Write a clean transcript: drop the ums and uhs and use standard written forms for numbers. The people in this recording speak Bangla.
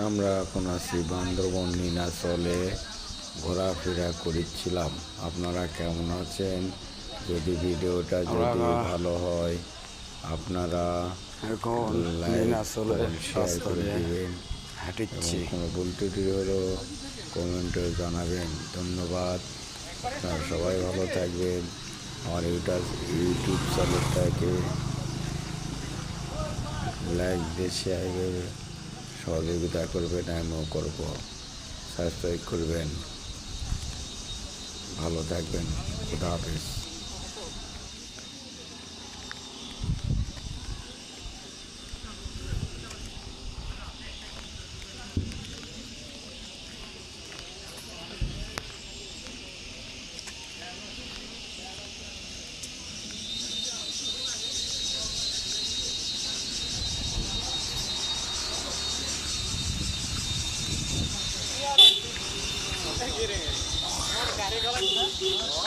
আমরা এখন আছি বান্দরবন নীলাচলে ঘোরাফেরা করছিলাম। আপনারা কেমন আছেন? যদি ভিডিওটা যদি ভালো হয় আপনারা এখন লাইক নীলাচলে কমেন্ট শেয়ার করে দিবেন এবং হাঁটিচ্ছি। কোনো ভুল ত্রুটি হলেও কমেন্টে জানাবেন। ধন্যবাদ। আপনারা সবাই ভালো থাকবেন। আমার ইউটিউব চ্যানেলটাকে লাইক দিয়ে শেয়ার করে সহযোগিতা করবেন, আমিও করব। সাবস্ক্রাইব করবেন। ভালো থাকবেন। খুদা হাফেজ। गाड़ी